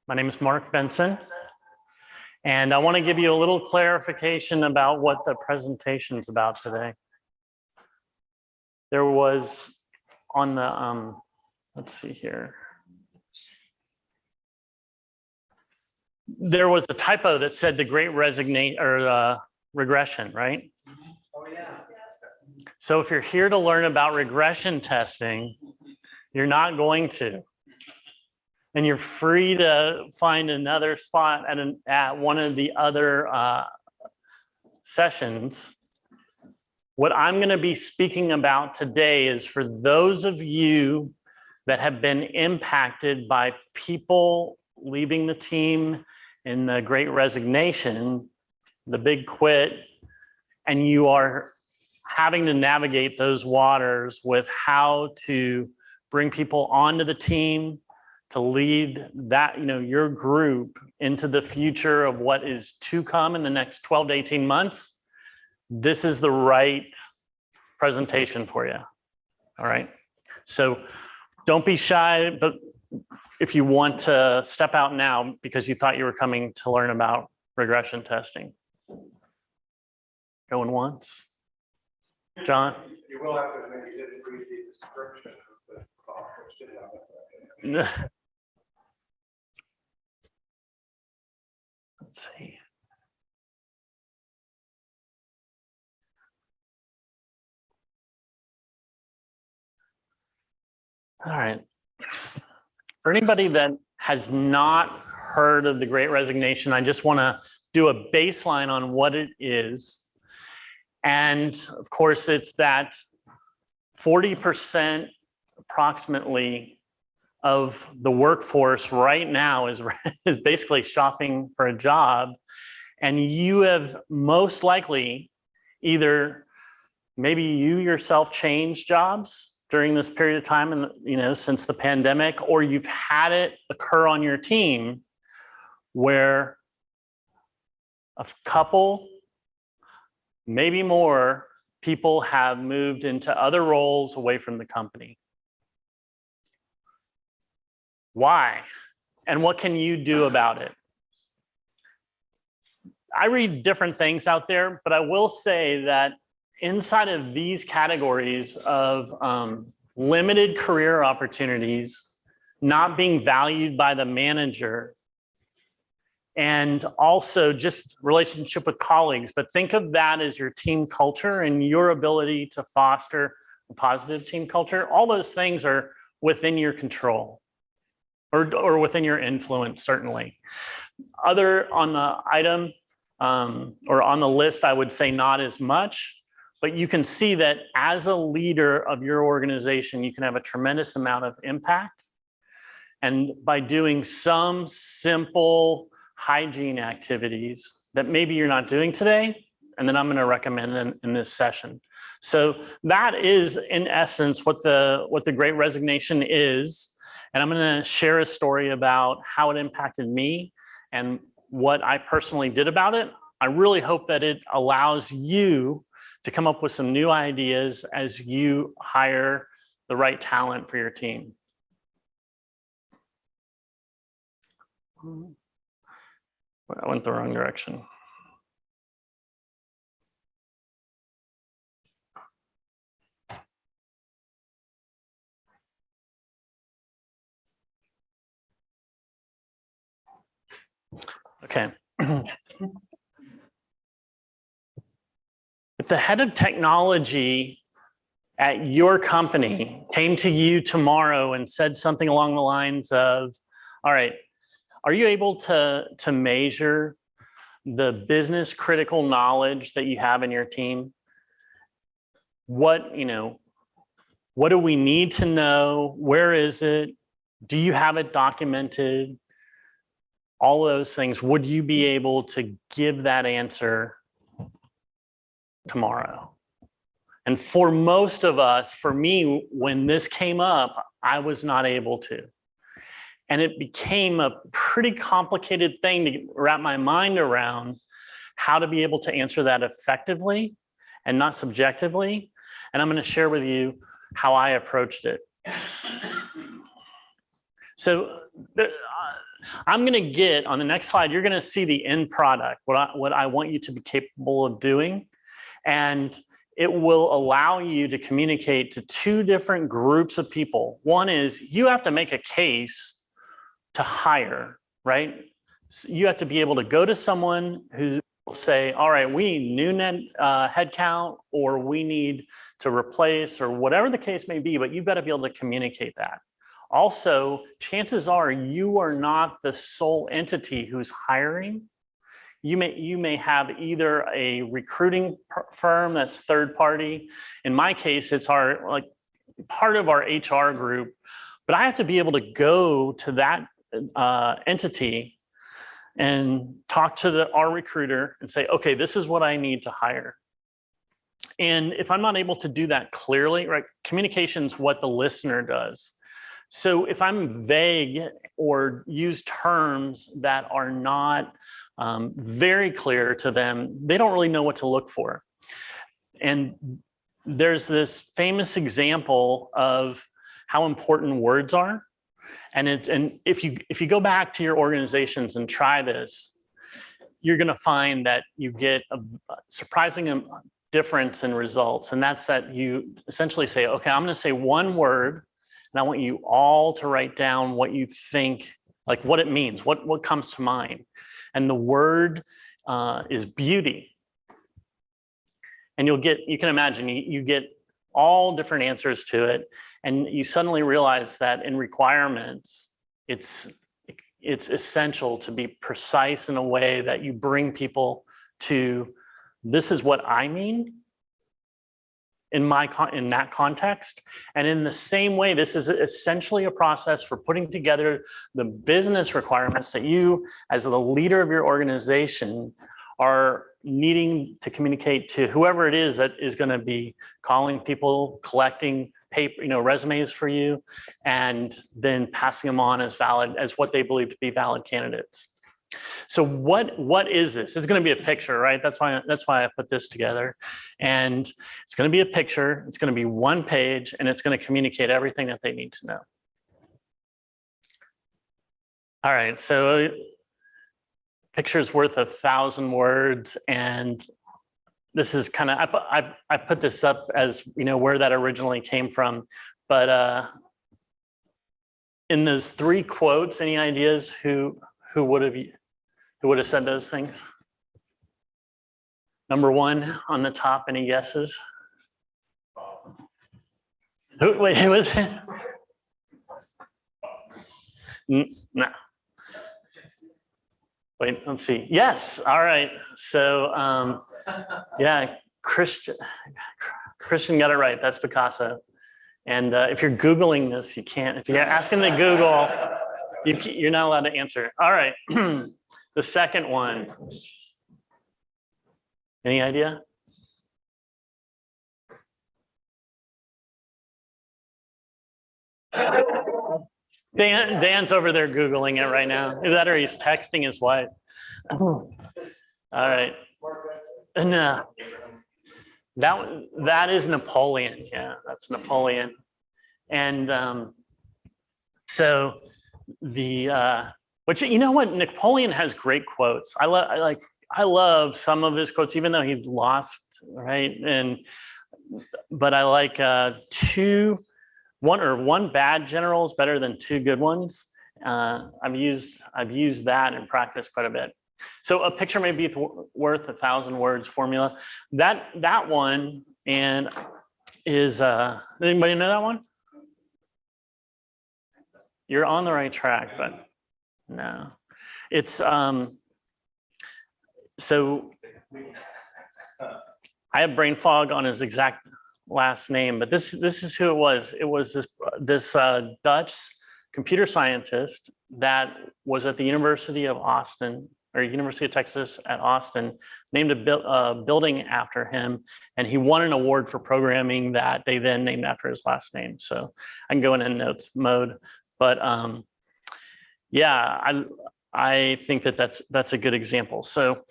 My name is Mark Bentsen, and I want to give you a little clarification about what the presentation is about today. There was on the, let's see here. There was a typo that said the Great Resignation or regression, right? Oh, yeah. So if you're here to learn about regression testing, you're not going to. And you're free to find another spot at one of the other sessions. What I'm going to be speaking about today is for those of you that have been impacted by people leaving the team in the Great Resignation, the big quit, and you are having to navigate those waters with how to bring people onto the team, to lead that, your group into the future of what is to come in the next 12 to 18 months, this is the right presentation for you. All right. So don't be shy, but if you want to step out now because you thought you were coming to learn about regression testing. Going once. John? You will have to admit you didn't read the description of the talk, which did have it. Let's see. All right. For anybody that has not heard of the Great Resignation, I just want to do a baseline on what it is. And of course, it's that 40% approximately of the workforce right now is basically shopping for a job. And you have most likely either maybe you yourself changed jobs during this period of time and since the pandemic, or you've had it occur on your team where a couple, maybe more people have moved into other roles away from the company. Why? And what can you do about it? I read different things out there, but I will say that inside of these categories of limited career opportunities, not being valued by the manager, and also just relationship with colleagues, but think of that as your team culture and your ability to foster a positive team culture. All those things are within your control. Or within your influence, certainly. Other on the item or on the list, I would say not as much, but you can see that as a leader of your organization, you can have a tremendous amount of impact. And by doing some simple hygiene activities that maybe you're not doing today, and then I'm going to recommend in this session. So that is, in essence, what the Great Resignation is. And I'm going to share a story about how it impacted me and what I personally did about it. I really hope that it allows you to come up with some new ideas as you hire the right talent for your team. I went the wrong direction. Okay. If the head of technology at your company came to you tomorrow and said something along the lines of, all right, are you able to measure the business critical knowledge that you have in your team? What do we need to know? Where is it? Do you have it documented? All those things, would you be able to give that answer tomorrow? And for most of us, for me, when this came up, I was not able to. And it became a pretty complicated thing to wrap my mind around how to be able to answer that effectively and not subjectively. And I'm going to share with you how I approached it. So I'm going to get on the next slide, you're going to see the end product, what I want you to be capable of doing. And it will allow you to communicate to two different groups of people. One is you have to make a case to hire, right? So you have to be able to go to someone who will say, all right, we need new headcount, or we need to replace, or whatever the case may be, but you've got to be able to communicate that. Also, chances are you are not the sole entity who's hiring. You may have either a recruiting firm that's third party. In my case, it's our part of our HR group, but I have to be able to go to that entity and talk to our recruiter and say, okay, this is what I need to hire. And if I'm not able to do that clearly, right, communication's what the listener does. So if I'm vague or use terms that are not very clear to them, they don't really know what to look for. And there's this famous example of how important words are. And if you go back to your organizations and try this, you're going to find that you get a surprising difference in results. And that's that you essentially say, okay, I'm going to say one word, and I want you all to write down what you think, like what it means, what comes to mind. And the word is beauty. And you can imagine, you get all different answers to it. And you suddenly realize that in requirements, it's essential to be precise in a way that you bring people to, this is what I mean in that context. And in the same way, this is essentially a process for putting together the business requirements that you, as the leader of your organization, are needing to communicate to whoever it is that is going to be calling people, collecting paper, resumes for you, and then passing them on as valid, as what they believe to be valid candidates. So what is this? It's going to be a picture, right? That's why I put this together. And it's going to be a picture. It's going to be one page, and it's going to communicate everything that they need to know. All right, so picture's worth 1,000 words, and this is kind of, I put this up as, where that originally came from. But in those three quotes, any ideas who would have said those things? Number one on the top, any guesses? Wait, who was it? No. Wait, let's see. Yes, all right. So yeah, Christian got it right. That's Picasso. And if you're Googling this, you can't. If you're asking the Google, you're not allowed to answer. All right. The second one. Any idea? Dan's over there Googling it right now. Is that or he's texting his wife? All right. No. That is Napoleon. Yeah, that's Napoleon. And so which, you know what, Napoleon has great quotes. I love some of his quotes, even though he lost, right? But I like one bad general is better than two good ones. I've used that in practice quite a bit. So a picture may be worth 1,000 words formula. That one and is anybody know that one? You're on the right track, but no. It's so I have brain fog on his exact last name, but this is who it was. It was this Dutch computer scientist that was at the University of Austin, or University of Texas at Austin, named a building after him, and he won an award for programming that they then named after his last name. So I can go in endnotes mode, but yeah, I think that's a good example. So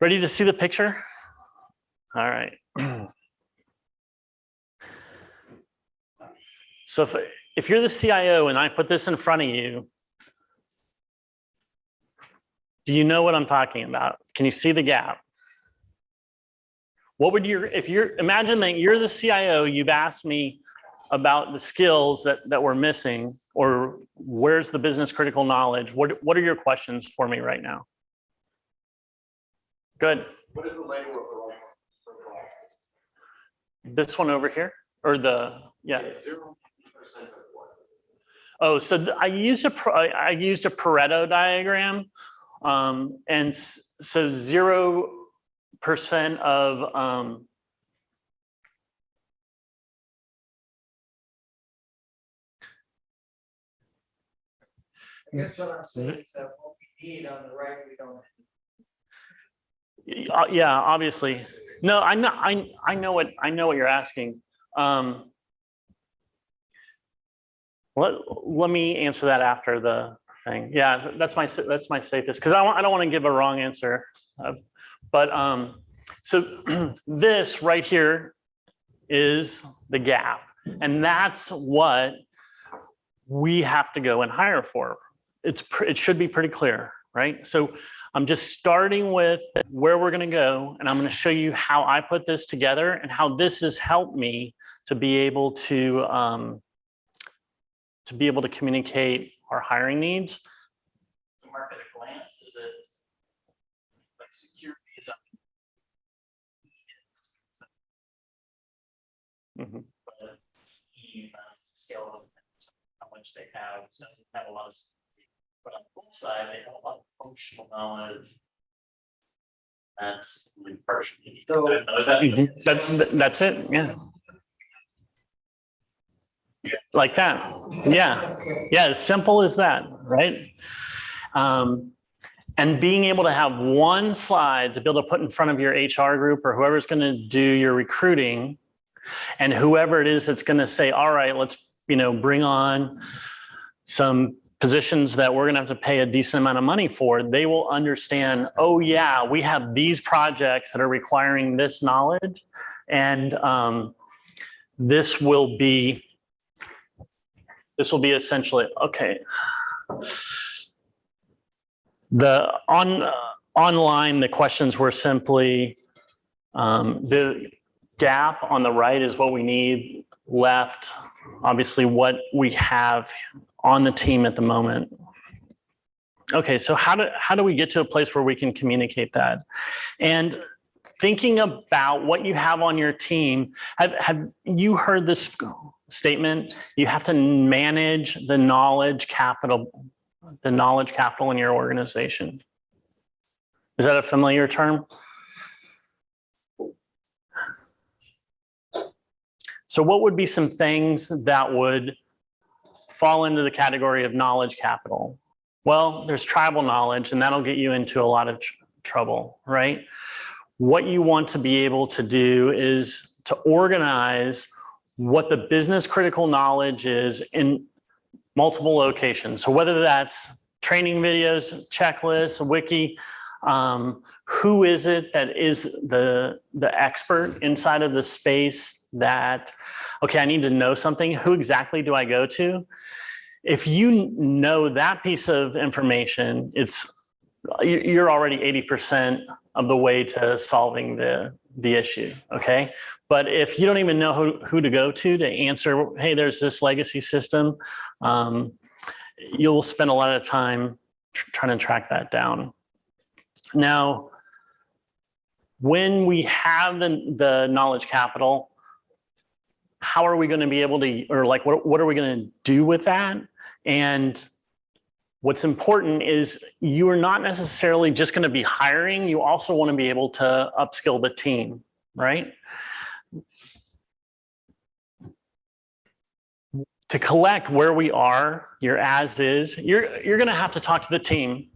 ready to see the picture? All right. So if you're the CIO and I put this in front of you, Do you know what I'm talking about? Can you see the gap? What would imagine that you're the CIO, you've asked me about the skills that we're missing, or where's the business critical knowledge? What are your questions for me right now? Good. What is the label of the right one? This one over here, or yeah. 0% of what? Oh, so I used a Pareto diagram, and so 0% of I guess what I'm saying is that what we need on the right, we don't. yeah, obviously. No, I know what you're asking. Let me answer that after the thing. Yeah, that's my safest, because I don't want to give a wrong answer. So this right here is the gap, and that's what we have to go and hire for. It should be pretty clear, right? So I'm just starting with where we're going to go, and I'm going to show you how I put this together and how this has helped me to be able to communicate our hiring needs. The market at a glance is it like security is up. But team scale of how much they have doesn't have a lot of. But on the side, they have a lot of functional knowledge. That's really partially. So that's it. Yeah. Like that. Yeah. Yeah. As simple as that, right? And being able to have one slide to be able to put in front of your HR group or whoever's going to do your recruiting, and whoever it is that's going to say, all right, let's bring on some positions that we're going to have to pay a decent amount of money for, they will understand, oh yeah, we have these projects that are requiring this knowledge, and this will be essentially, okay. Online, the questions were simply, the gap on the right is what we need, left, obviously what we have on the team at the moment. Okay, so how do we get to a place where we can communicate that? And thinking about what you have on your team, have you heard this statement? You have to manage the knowledge capital in your organization. Is that a familiar term? So what would be some things that would fall into the category of knowledge capital? Well, there's tribal knowledge, and that'll get you into a lot of trouble, right? What you want to be able to do is to organize what the business critical knowledge is in multiple locations. So whether that's training videos, checklists, a wiki, who is it that is the expert inside of the space that, okay, I need to know something, who exactly do I go to? If you know that piece of information, you're already 80% of the way to solving the issue, okay? But if you don't even know who to go to answer, hey, there's this legacy system, you'll spend a lot of time trying to track that down. Now, when we have the knowledge capital, how are we going to be able to, or like, what are we going to do with that? And what's important is you are not necessarily just going to be hiring. You also want to be able to upskill the team, right? To collect where we are, your as is, you're going to have to talk to the team.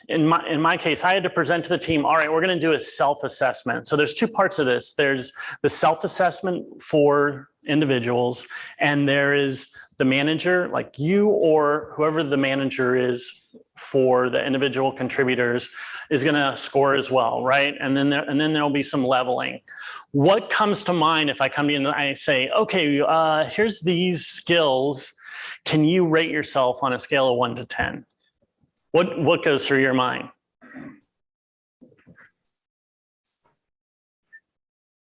In my case, I had to present to the team, all right, we're going to do a self-assessment. So there's two parts of this. There's the self-assessment for individuals, and there is the manager, like you or whoever the manager is for the individual contributors is going to score as well, right? And then there'll be some leveling. What comes to mind if I come to you and I say, okay, here's these skills. Can you rate yourself on a scale of 1 to 10? What goes through your mind?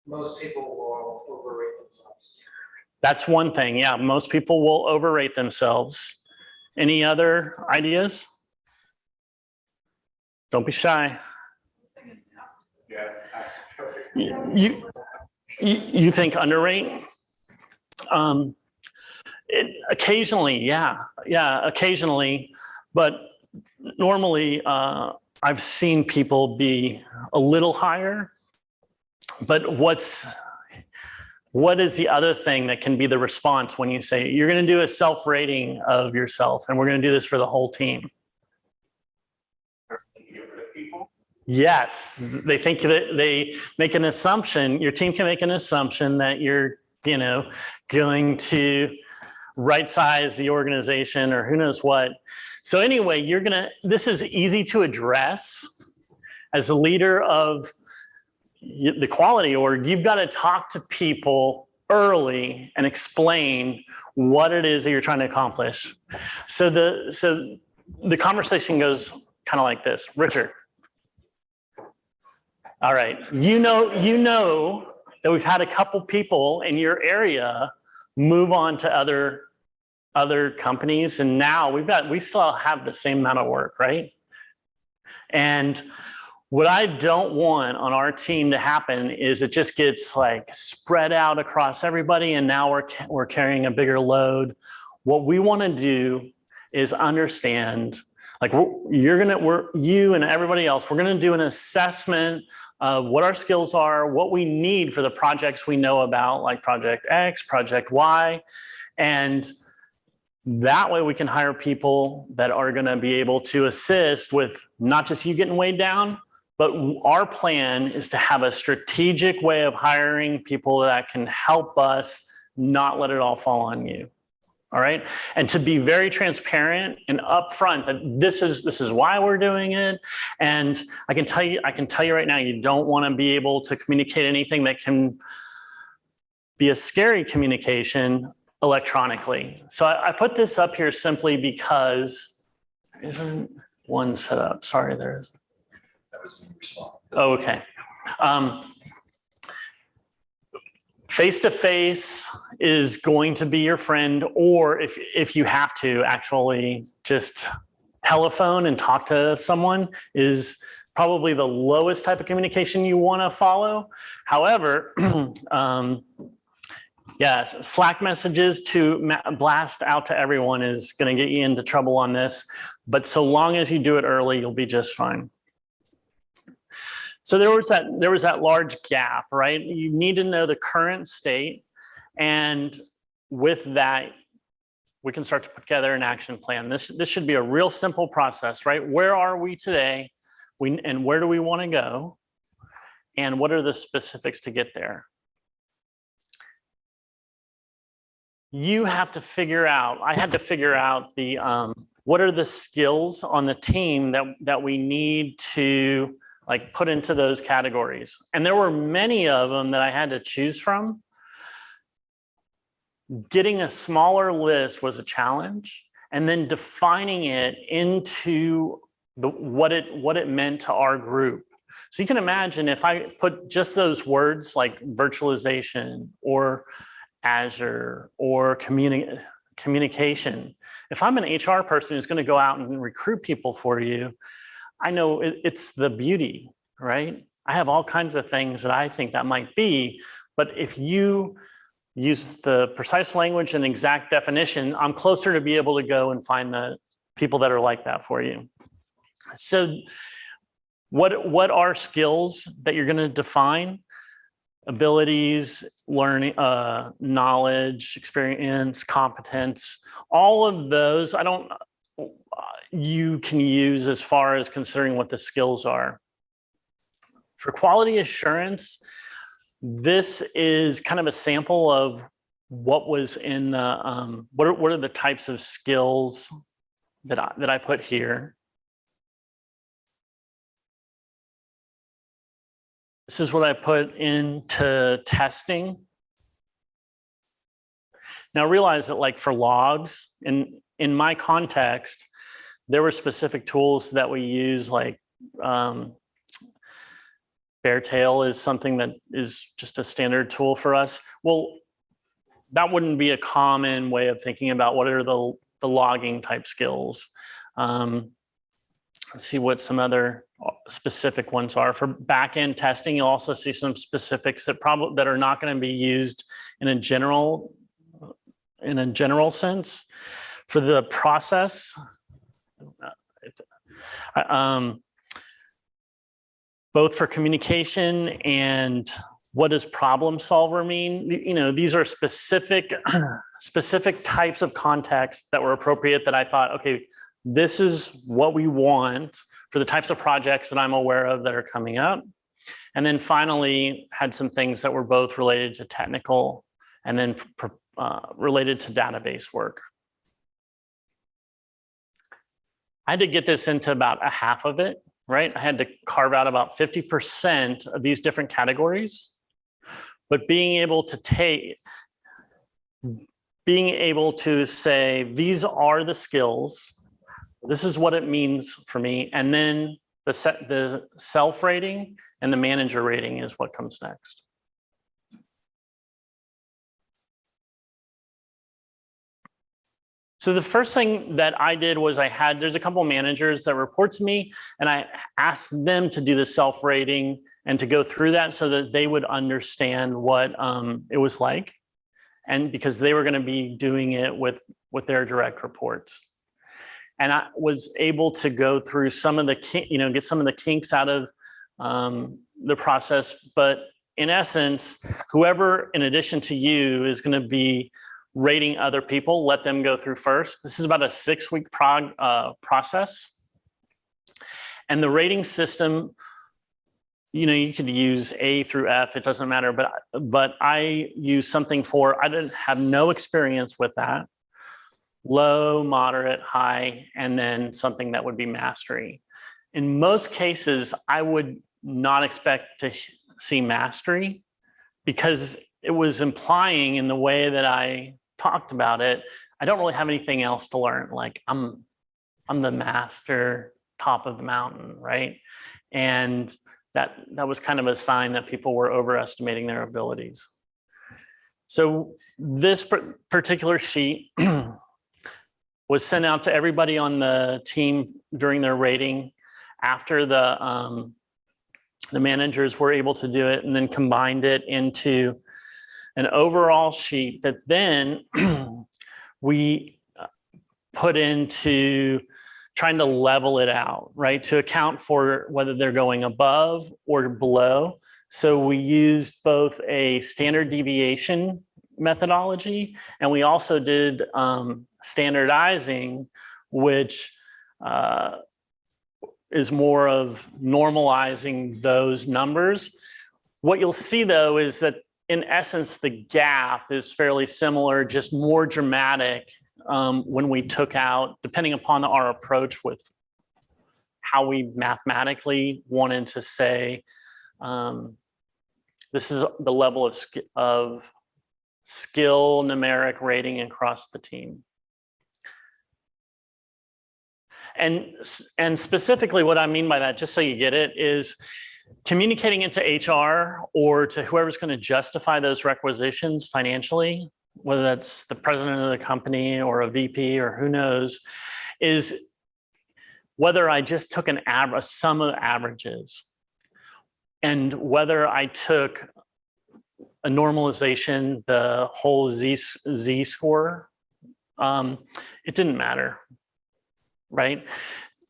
Most people will overrate themselves. That's one thing. Yeah, most people will overrate themselves. Any other ideas? Don't be shy. Yeah. You think underrate? Occasionally, yeah, occasionally, but normally I've seen people be a little higher. But what is the other thing that can be the response when you say you're going to do a self-rating of yourself, and we're going to do this for the whole team? Yes, they think that they make an assumption. Your team can make an assumption that you're, going to right size the organization or who knows what. So anyway, this is easy to address as a leader of the quality org. You've got to talk to people early and explain what it is that you're trying to accomplish. So the conversation goes kind of like this. Richard. All right, you know that we've had a couple people in your area move on to other companies, and now we still have the same amount of work, right? And what I don't want on our team to happen is it just gets like spread out across everybody, and now we're carrying a bigger load. What we want to do is understand, like you and everybody else, we're going to do an assessment of what our skills are, what we need for the projects we know about, like Project X, Project Y. And that way we can hire people that are going to be able to assist with not just you getting weighed down, but our plan is to have a strategic way of hiring people that can help us not let it all fall on you. All right. And to be very transparent and upfront that this is why we're doing it. And I can tell you right now, you don't want to be able to communicate anything that can be a scary communication electronically. So I put this up here simply because there isn't one set up. Sorry, there's. That was me responding. Oh, okay. Face-to-face is going to be your friend, or if you have to actually just telephone and talk to someone is probably the lowest type of communication you want to follow. However, yes, Slack messages to blast out to everyone is going to get you into trouble on this, but so long as you do it early, you'll be just fine. So there was that large gap, right? You need to know the current state, and with that, we can start to put together an action plan. This should be a real simple process, right? Where are we today? And where do we want to go? And what are the specifics to get there? You have to figure out, I had to figure out the what are the skills on the team that we need to like put into those categories. And there were many of them that I had to choose from. Getting a smaller list was a challenge, and then defining it into what it meant to our group. So you can imagine if I put just those words like virtualization or Azure or communication, if I'm an HR person who's going to go out and recruit people for you, I know it's the beauty, right? I have all kinds of things that I think that might be, but if you use the precise language and exact definition, I'm closer to be able to go and find the people that are like that for you. So what are skills that you're going to define? Abilities, learning, knowledge, experience, competence, all of those, you can use as far as considering what the skills are. For quality assurance, this is kind of a sample of what was in the, what are the types of skills that I put here. This is what I put into testing. Now realize that like for logs, in my context, There were specific tools that we use, like Beartail is something that is just a standard tool for us. Well, that wouldn't be a common way of thinking about what are the logging type skills. Let's see what some other specific ones are. For back-end testing, you'll also see some specifics that are not going to be used in a general sense. For the process, both for communication and what does problem solver mean? You know, these are specific types of context that were appropriate that I thought, okay, this is what we want for the types of projects that I'm aware of that are coming up. And then finally had some things that were both related to technical and then related to database work. I had to get this into about a half of it, right? I had to carve out about 50% of these different categories, but being able to say, these are the skills, this is what it means for me, and then the self rating and the manager rating is what comes next. So the first thing that I did was there's a couple of managers that report to me, and I asked them to do the self rating and to go through that so that they would understand what it was like, and because they were going to be doing it with their direct reports. And I was able to go through some of the get some of the kinks out of the process. But in essence, whoever, in addition to you, is going to be rating other people, let them go through first. This is about a 6-week process. And the rating system, you could use A through F, it doesn't matter, but I use something I didn't have no experience with that. Low, moderate, high, and then something that would be mastery. In most cases, I would not expect to see mastery because it was implying in the way that I talked about it, I don't really have anything else to learn. Like I'm the master, top of the mountain, right? And that was kind of a sign that people were overestimating their abilities. So this particular sheet was sent out to everybody on the team during their rating after the managers were able to do it, and then combined it into an overall sheet that then we put into trying to level it out, right? To account for whether they're going above or below. So we used both a standard deviation methodology, and we also did standardizing, which is more of normalizing those numbers. What you'll see though is that in essence, the gap is fairly similar, just more dramatic when we took out, depending upon our approach with how we mathematically wanted to say, this is the level of skill numeric rating across the team. And specifically what I mean by that, just so you get it, is communicating into HR or to whoever's going to justify those requisitions financially, whether that's the president of the company or a VP or who knows, is whether I just took a sum of averages and whether I took a normalization, the whole Z score, it didn't matter, right?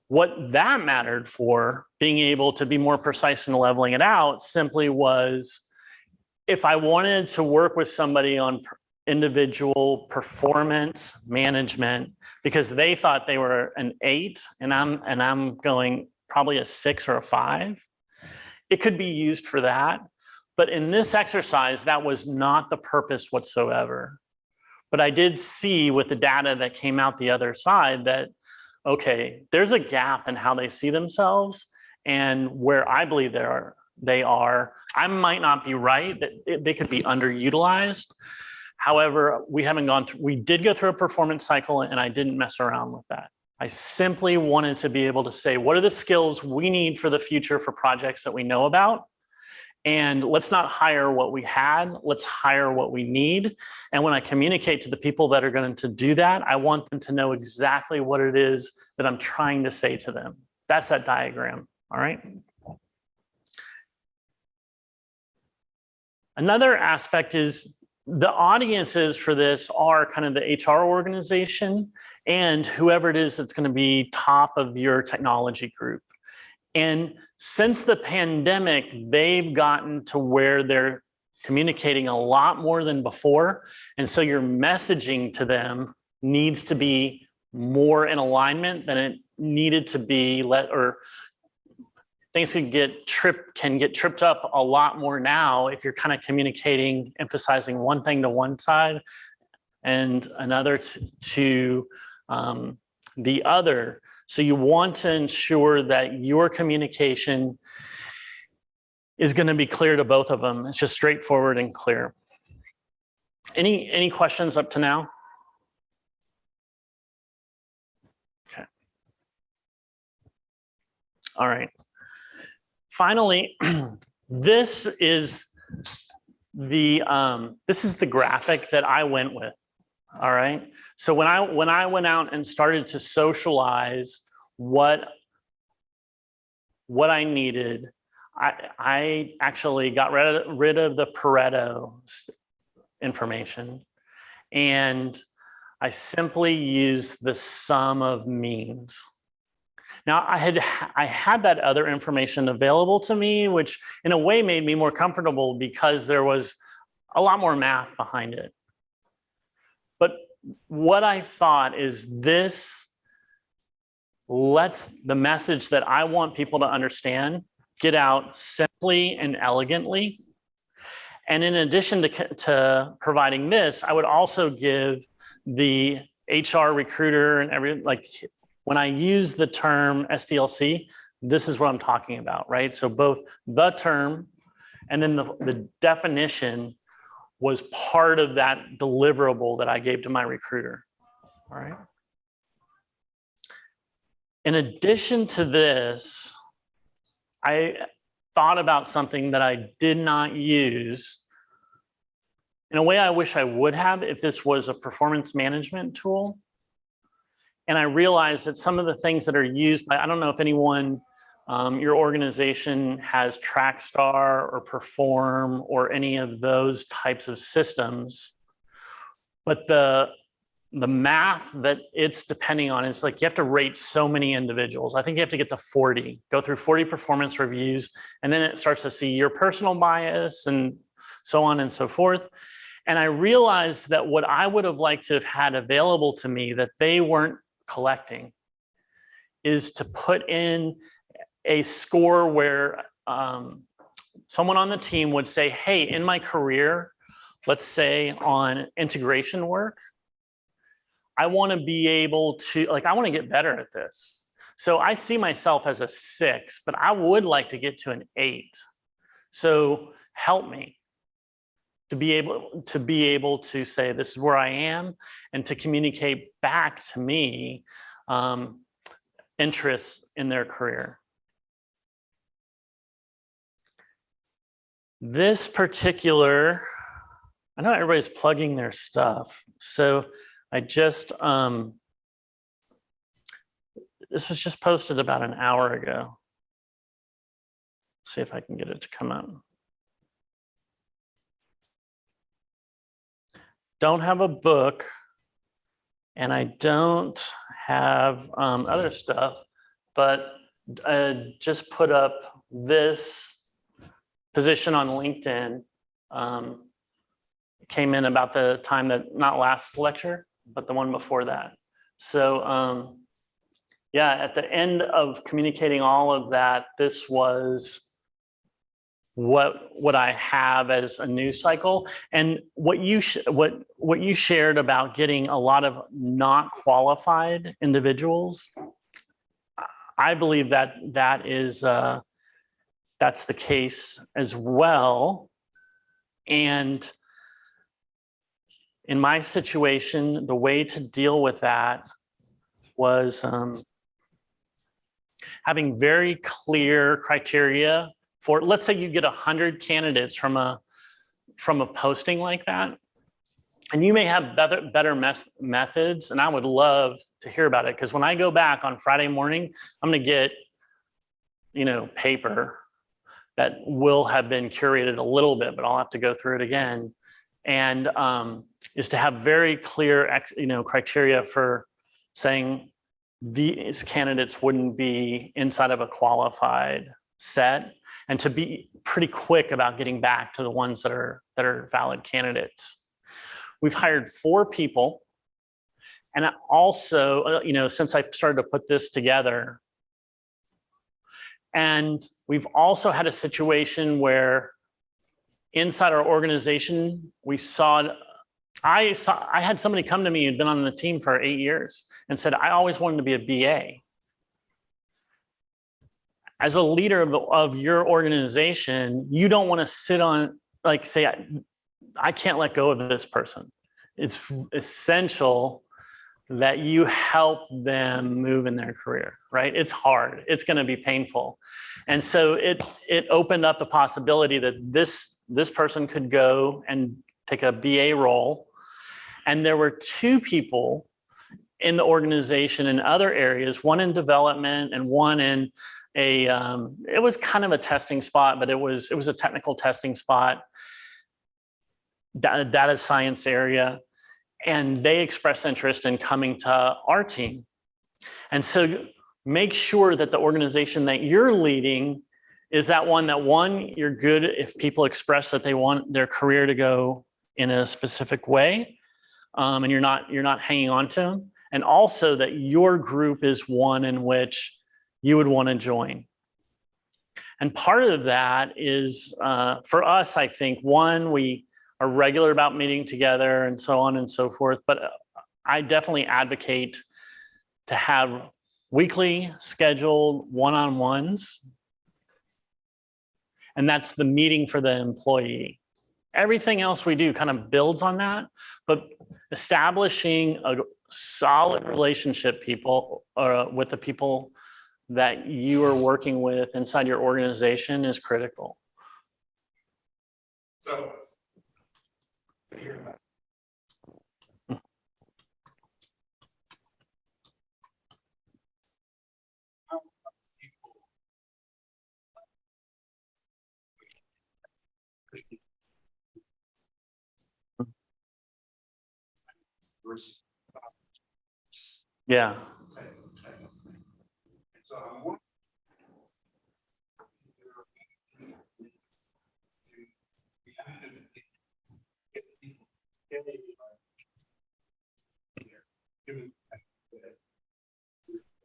What that mattered for, being able to be more precise in leveling it out, simply was if I wanted to work with somebody on individual performance management because they thought they were an 8 and I'm going probably a 6 or a 5, it could be used for that. But in this exercise, that was not the purpose whatsoever. But I did see with the data that came out the other side that, okay, there's a gap in how they see themselves and where I believe they are. I might not be right, that they could be underutilized. However, we did go through a performance cycle and I didn't mess around with that. I simply wanted to be able to say, what are the skills we need for the future for projects that we know about? And let's not hire what we had, let's hire what we need. And when I communicate to the people that are going to do that, I want them to know exactly what it is that I'm trying to say to them. That's that diagram, all right? Another aspect is the audiences for this are kind of the HR organization and whoever it is that's going to be top of your technology group. And since the pandemic, they've gotten to where they're communicating a lot more than before. And so your messaging to them needs to be more in alignment than it needed to be, or things can get tripped up a lot more now if you're kind of communicating, emphasizing one thing to one side and another to the other. So you want to ensure that your communication is going to be clear to both of them. It's just straightforward and clear. Any questions up to now? Okay. All right. Finally, this is the graphic that I went with. All right. So when I went out and started to socialize what I needed, I actually got rid of the Pareto information, and I simply used the sum of means. Now I had that other information available to me, which in a way made me more comfortable because there was a lot more math behind it. But what I thought is this lets the message that I want people to understand get out simply and elegantly. And in addition to providing this, I would also give the HR recruiter and when I use the term SDLC, this is what I'm talking about, right? So both the term and then the definition was part of that deliverable that I gave to my recruiter, all right? In addition to this, I thought about something that I did not use in a way I wish I would have if this was a performance management tool. And I realized that some of the things that are used by, I don't know if anyone, your organization has Trackstar or Perform or any of those types of systems, but the math that it's depending on is like you have to rate so many individuals. I think you have to get to 40, go through 40 performance reviews, and then it starts to see your personal bias and so on and so forth. And I realized that what I would have liked to have had available to me that they weren't collecting is to put in a score where someone on the team would say, hey, in my career, let's say on integration work, I want to be able to, I want to get better at this. So I see myself as a 6, but I would like to get to an 8. So help me to be able to say, this is where I am, and to communicate back to me interests in their career. This particular, I know everybody's plugging their stuff, so I just, this was just posted about an hour ago. Let's see if I can get it to come up. Don't have a book, and I don't have other stuff, but I just put up this position on LinkedIn. Came in about the time that, not last lecture, but the one before that. So yeah, at the end of communicating all of that, this was what I have as a news cycle. And what you shared about getting a lot of not qualified individuals, I believe that that's the case as well. And in my situation, the way to deal with that was having very clear criteria for, let's say you get 100 candidates from a posting like that, and you may have better methods, and I would love to hear about it, because when I go back on Friday morning, I'm going to get, you know, paper that will have been curated a little bit, but I'll have to go through it again. And is to have very clear, you know, criteria for saying these candidates wouldn't be inside of a qualified set, and to be pretty quick about getting back to the ones that are valid candidates. We've hired 4 people. And also, you know, since I started to put this together, and we've also had a situation where inside our organization, I had somebody come to me who'd been on the team for 8 years and said, I always wanted to be a BA. As a leader of your organization, you don't want to sit on, like, say, I can't let go of this person. It's essential that you help them move in their career, right? It's hard. It's going to be painful. And so it opened up the possibility that this person could go and take a BA role. And there were 2 people in the organization in other areas, one in development and one in it was kind of a testing spot, but it was a technical testing spot, data science area. And they expressed interest in coming to our team. And so make sure that the organization that you're leading is that one you're good if people express that they want their career to go in a specific way, and you're not hanging on to them. And also that your group is one in which you would want to join. And part of that is, for us, I think, one, we are regular about meeting together and so on and so forth, but I definitely advocate to have weekly scheduled one-on-ones, and that's the meeting for the employee. Everything else we do kind of builds on that, but establishing a solid relationship with the people that you are working with inside your organization is critical. So, Yeah. so I'm wondering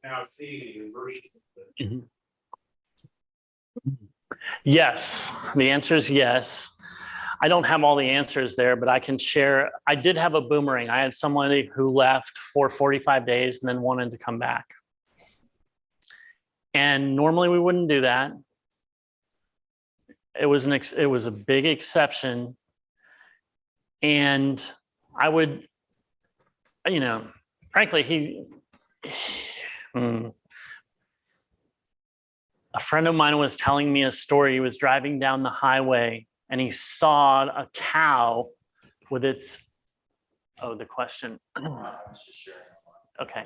now seeing versions of the Yes, the answer is yes. I don't have all the answers there, but I can share. I did have a boomerang. I had somebody who left for 45 days and then wanted to come back. And normally we wouldn't do that. It was a big exception. And I would, you know, frankly, a friend of mine was telling me a story. He was driving down the highway and he saw a cow with its, the question. Okay.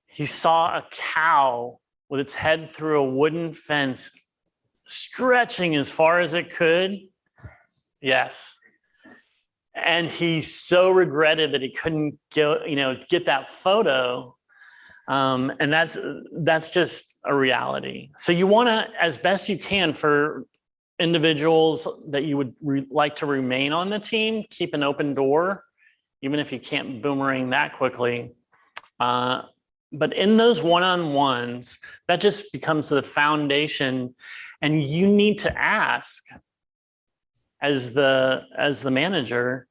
He saw a cow with its head through a wooden fence, stretching as far as it could. Yes. And he so regretted that he couldn't get that photo. And that's just a reality. So you want to, as best you can, for individuals that you would like to remain on the team, keep an open door, even if you can't boomerang that quickly. But in those one-on-ones, that just becomes the foundation, and you need to ask as the manager,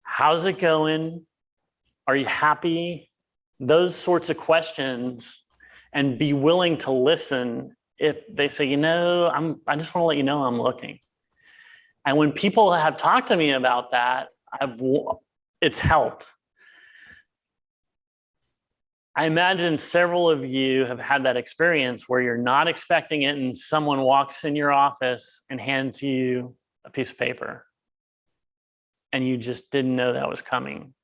how's it going? Are you happy? Those sorts of questions, and be willing to listen if they say, I just want to let you know I'm looking. And when people have talked to me about that, it's helped. I imagine several of you have had that experience where you're not expecting it and someone walks in your office and hands you a piece of paper and you just didn't know that was coming.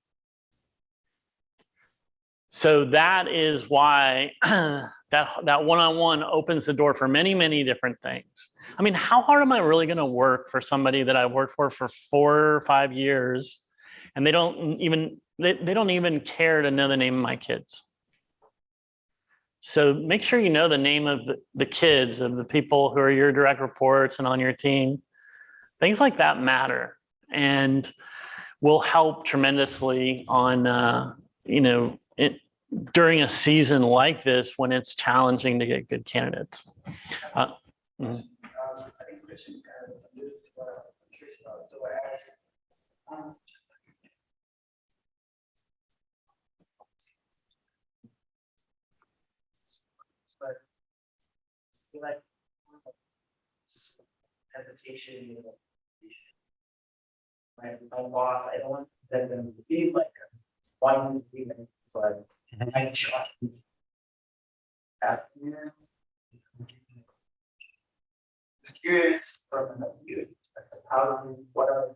So that is why that one-on-one opens the door for many, many different things. I mean, how hard am I really going to work for somebody that I've worked for 4 or 5 years and they don't even care to know the name of my kids? So make sure you know the name of the kids of the people who are your direct reports and on your team. Things like that matter and will help tremendously on, during a season like this when it's challenging to get good candidates. I think Christian kind of alluded to what I'm curious about. So I asked, but I feel like hesitation, my boss, I don't want them to be like one thing, so I'm shocked. Just curious from you, what are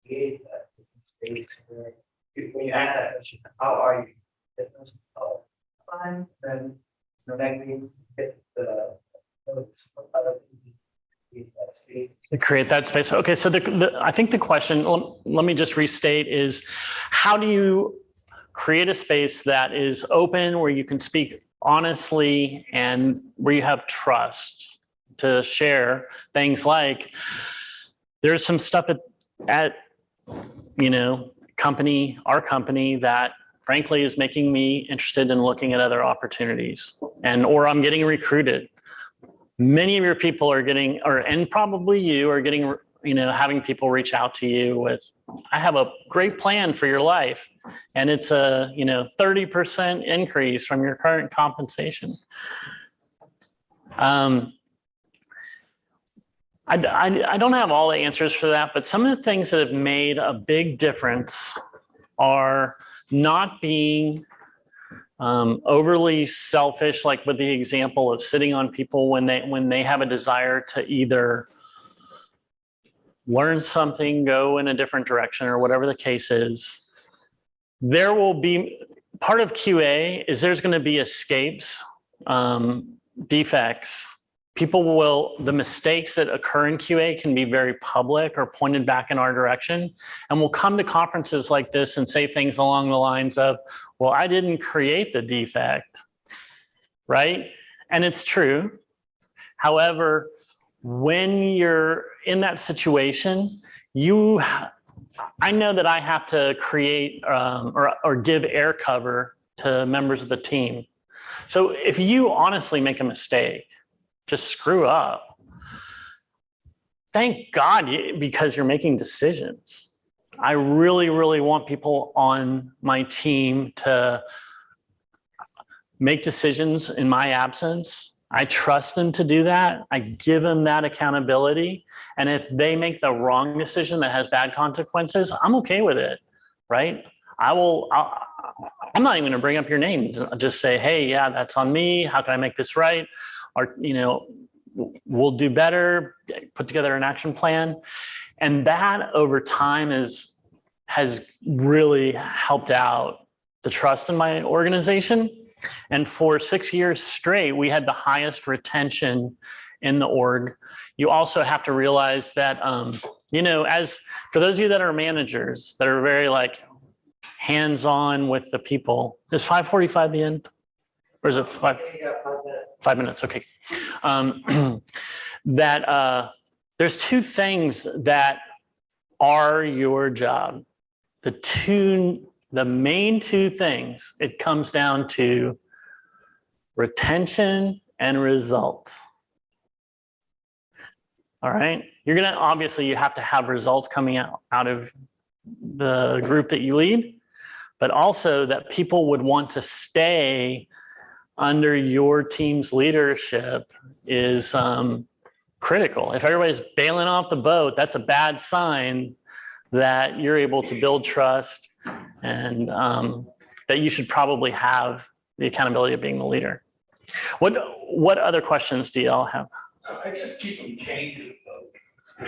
create that space where when you ask that question, how are you? Business, oh, fine, then then we get the other that space. To create that space. Okay, so I think the question, let me just restate, is how do you create a space that is open, where you can speak honestly and where you have trust to share things like, there's some stuff at our company that frankly is making me interested in looking at other opportunities, or I'm getting recruited. Many of your people are getting, and probably you are getting, having people reach out to you with, I have a great plan for your life. And it's a, 30% increase from your current compensation. I don't have all the answers for that, but some of the things that have made a big difference are not being overly selfish, like with the example of sitting on people when they have a desire to either learn something, go in a different direction, or whatever the case is. There will be part of QA is there's going to be escapes, defects. The mistakes that occur in QA can be very public or pointed back in our direction. And we'll come to conferences like this and say things along the lines of, well, I didn't create the defect, right? And it's true. However, when you're in that situation, I know that I have to create or give air cover to members of the team. So if you honestly make a mistake, just screw up, thank God, because you're making decisions. I really, really want people on my team to make decisions in my absence. I trust them to do that. I give them that accountability. And if they make the wrong decision that has bad consequences, I'm okay with it, right? I'm not even gonna bring up your name. I'll just say, hey, yeah, that's on me. How can I make this right? Or, we'll do better, put together an action plan. And that over time has really helped out the trust in my organization. And for 6 years straight, we had the highest retention in the org. You also have to realize that, as for those of you that are managers that are very hands-on with the people, is 5:45 the end? Or is it 5? 5 minutes, okay. There's two things that are your job. The main two things, it comes down to retention and results. All right, obviously you have to have results coming out of the group that you lead, but also that people would want to stay under your team's leadership is critical. If everybody's bailing off the boat, that's a bad sign that you're able to build trust and that you should probably have the accountability of being the leader. What other questions do y'all have? I guess keeping changes though.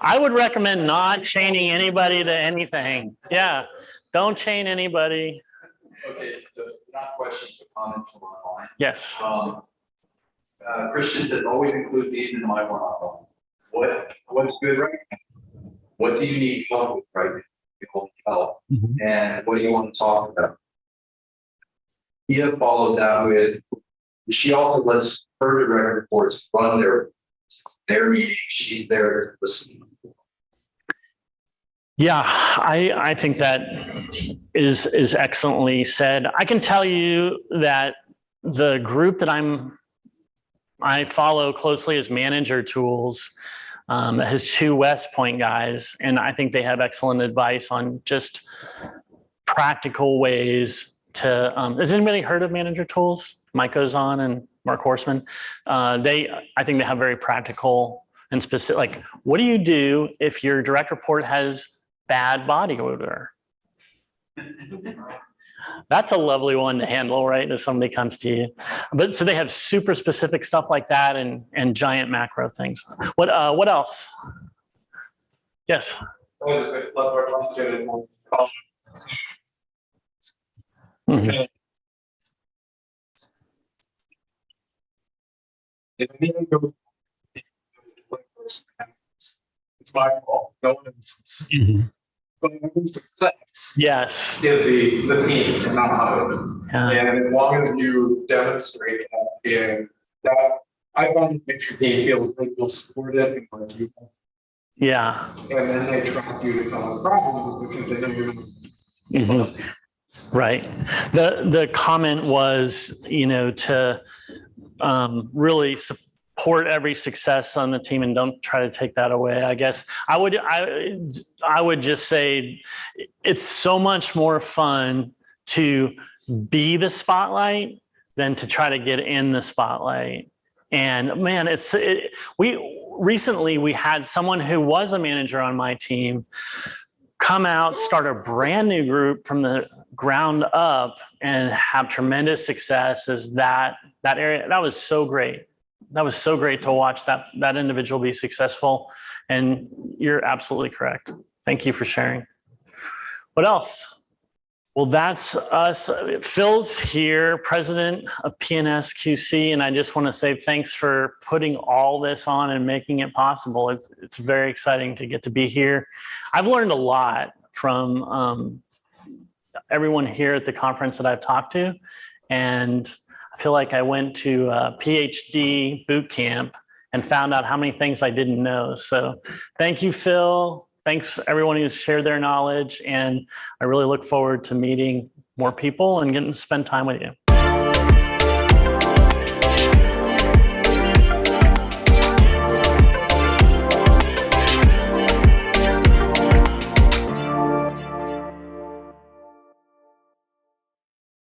I would recommend not chaining anybody to anything. Yeah, don't chain anybody. Okay, so not questions, but comments from online. Yes. Christian said, always include these in my one-on-one. What's good right now? What do you need help with right now? Help. And what do you want to talk about? Tia followed that with, she also lets her direct reports run their meetings. She's there to listen. Yeah, I think that is excellently said. I can tell you that the group that I follow closely is Manager Tools. That has 2 West Point guys, and I think they have excellent advice on just practical ways to. Has anybody heard of Manager Tools? Mike Ozon and Mark Horseman. I think they have very practical and specific. Like, what do you do if your direct report has bad body odor? That's a lovely one to handle, right? If somebody comes to you. But so they have super specific stuff like that and giant macro things. What else? Yes. I was just going to love our question and we'll call. Mhm. If a meeting goes, it's my fault. No one else's. But success Yes. is the team to not have it. Yeah. And as long as you demonstrate that, and that I want to make sure they feel supported and like you. Yeah. And then they trust you to solve problems because they know you're. Mhm. Right. The comment was, to really support every success on the team and don't try to take that away. I guess I would just say it's so much more fun to be the spotlight than to try to get in the spotlight. And man, we had someone who was a manager on my team come out, start a brand new group from the ground up and have tremendous success as that area. That was so great. That was so great to watch that individual be successful. And you're absolutely correct. Thank you for sharing. What else? Well, that's us. Phil's here, president of PNSQC, and I just want to say thanks for putting all this on and making it possible. It's very exciting to get to be here. I've learned a lot from everyone here at the conference that I've talked to, and I feel like I went to a PhD boot camp and found out how many things I didn't know. So thank you, Phil. Thanks everyone who's shared their knowledge, and I really look forward to meeting more people and getting to spend time with you.